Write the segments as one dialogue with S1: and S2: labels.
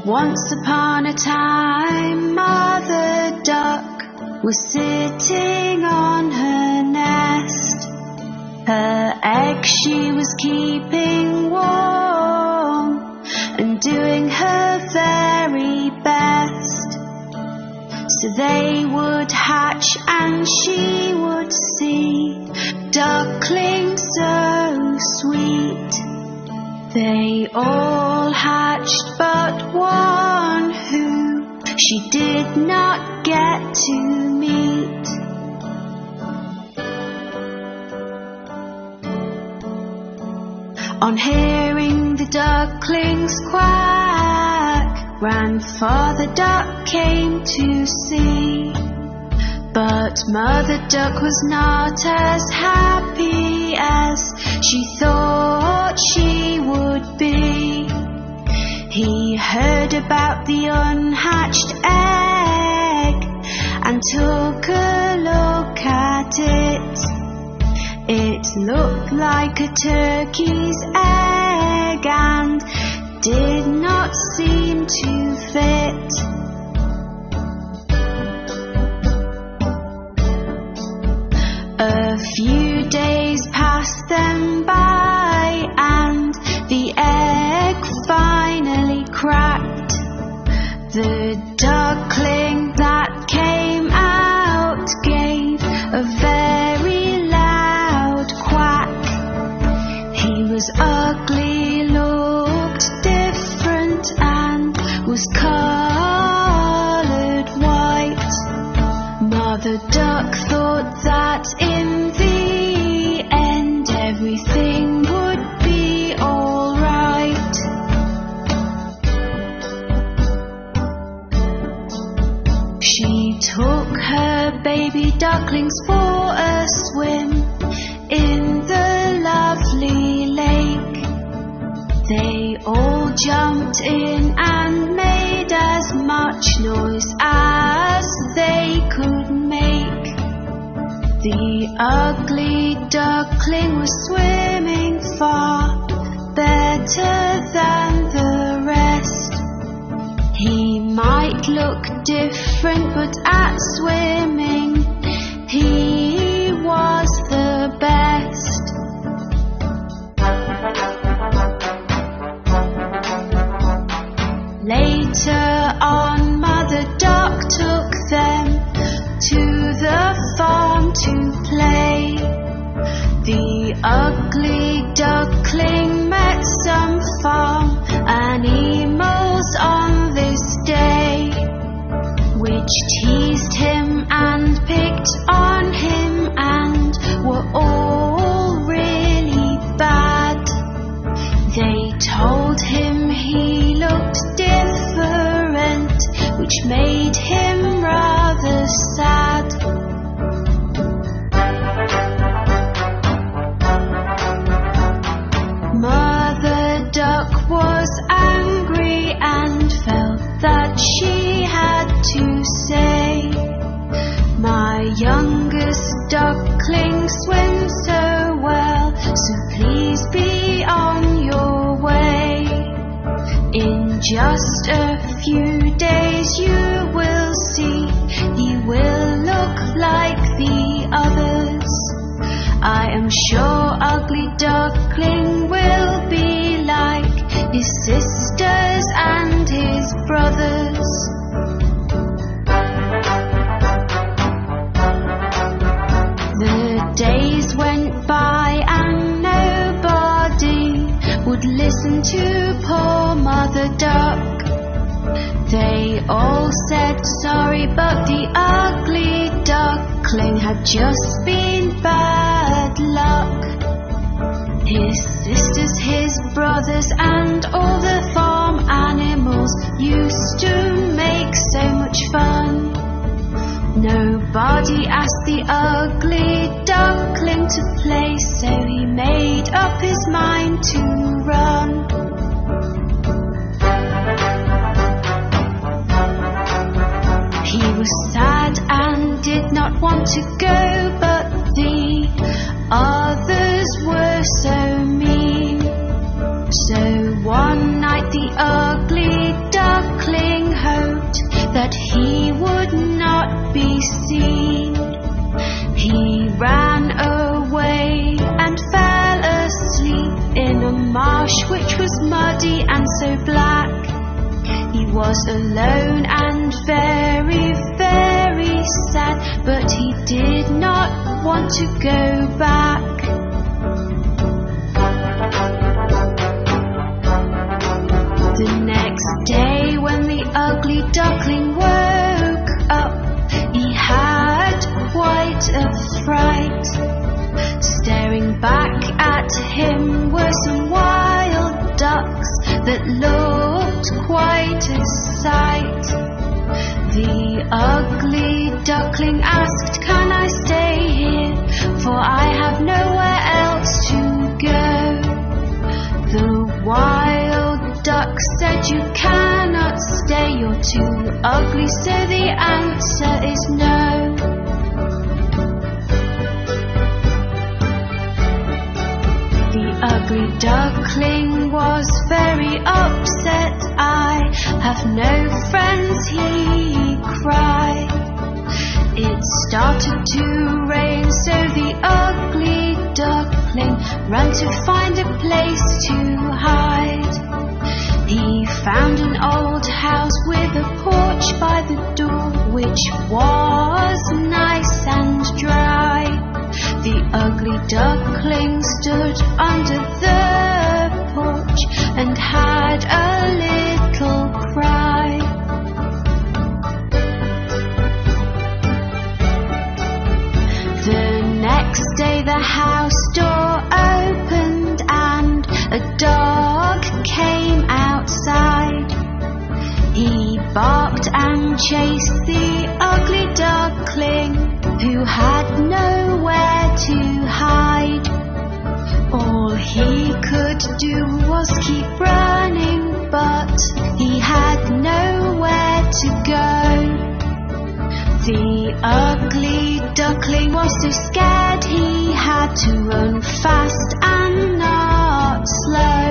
S1: Once upon a time, Mother Duck was sitting on her nest. Her egg she was keeping warm and doing her very best. So they would hatch and she would see ducklings so sweet. They all hatched but one who she did not get to meet. On hearing the ducklings quack, Grandfather Duck came to see. But Mother Duck was not as happy as she thought she would be. He heard about the unhatched egg and took a look at it. It looked like a turkey's egg and did not seem to fit. A few days passed them by and the egg finally cracked. The duckling that came out gave a very loud quack. He was ugly, looked different and was coloured white. Mother Duck thought that in the end everything would be all right. She took her baby ducklings for a swim in the lovely lake. They all jumped in and made as much noise as they could make. The ugly duckling was swimming far better than the rest. He might look different, but at swimming he was the best. Later on, Mother Duck took them to the farm to play. The ugly duckling met some farm animals on this day, which teased him and picked on him and were all really bad. They told him he looked different, which made him rather sad. Mother Duck was angry and felt that she had to say, "My youngest duckling swims so well, so please be on your way. In just a few days you will see he will look like the others. I am sure ugly duckling will be like his sisters and his brothers." The days went by and nobody would listen to poor Mother Duck. They all said sorry, but the ugly duckling had just been bad luck. His sisters, his brothers, and all the farm animals used to make so much fun. Nobody asked the ugly duckling to play, so he made up his mind to run. He was sad and did not want to go, but the others were so mean. So one night the ugly duck but he would not be seen. He ran away and fell asleep in a marsh which was muddy and so black. He was alone and very, very sad, but he did not want to go back. The next day when the ugly duckling woke up, he had quite a fright. Staring back at him were some wild ducks that looked quite a sight. The ugly duckling asked, "Can I stay here? For I have nowhere else to go." The wild duck said, "You cannot stay, you're too ugly, so the answer is no." The ugly duckling was very upset. "I have no friends," he cried. It started to rain, so the ugly duckling ran to find a place to hide. He found an old house with a porch by the door, which was nice and dry. The ugly duckling stood under the porch and had a little cry. The next day the house door opened and a dog came outside. He barked and chased the ugly duckling, who had nowhere to hide. All he could do was keep running, but he had nowhere to go. The ugly duckling was so scared he had to run fast and not slow.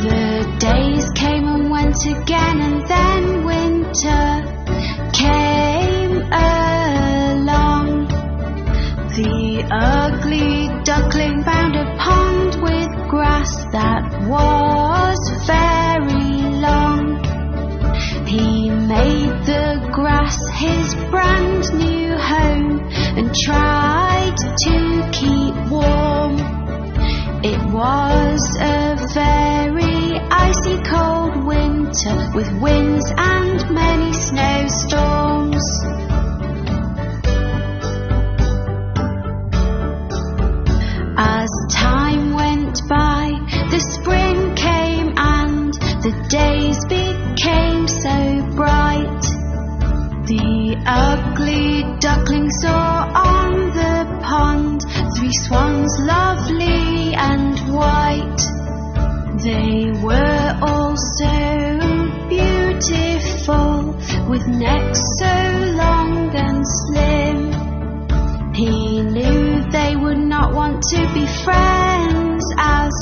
S1: The days came and went again, and then winter came along. The ugly duckling found a pond with grass that was very long. He made the grass his brand new home and tried to keep warm. It was a very icy cold winter with winds and many snowstorms. As time went by, the spring came and the days became so bright. The ugly duckling saw on the pond 3 swans, lovely and white. They were all so beautiful, with necks so long and slim. He knew they would not want to be friends, as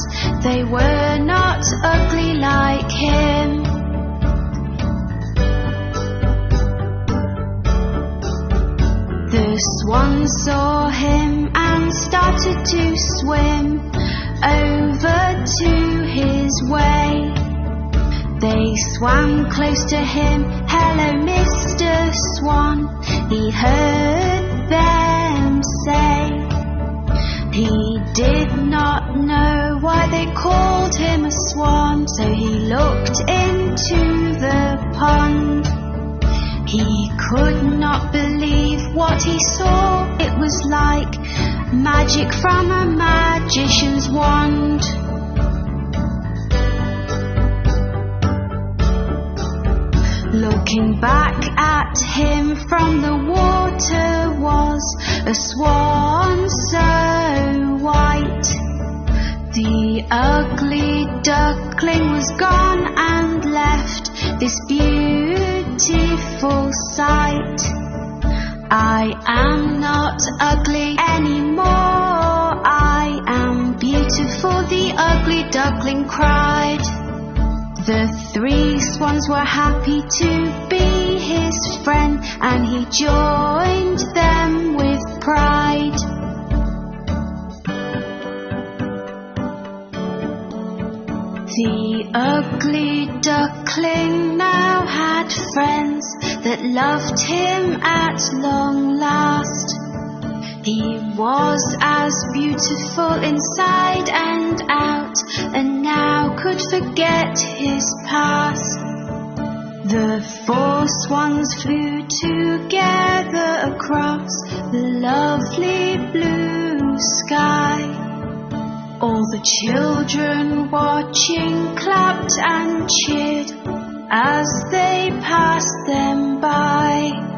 S1: they were not ugly like him. The swans saw him and started to swim over to his way. They swam close to him. "Hello, Mr. Swan," he heard them say. He did not know why they called him a swan, so he looked into the pond. He could not believe what he saw. It was like magic from a magician's wand. Looking back at him from the water was a swan so white. The ugly duckling was gone and left this beautiful sight. I am not ugly anymore, I am beautiful for the ugly duckling cried. The 3 swans were happy to be his friend, and he joined them with pride. The ugly duckling now had friends that loved him at long last. He was as beautiful inside and out, and now could forget his past. The 4 swans flew together across the lovely blue sky. All the children watching clapped and cheered as they passed them by.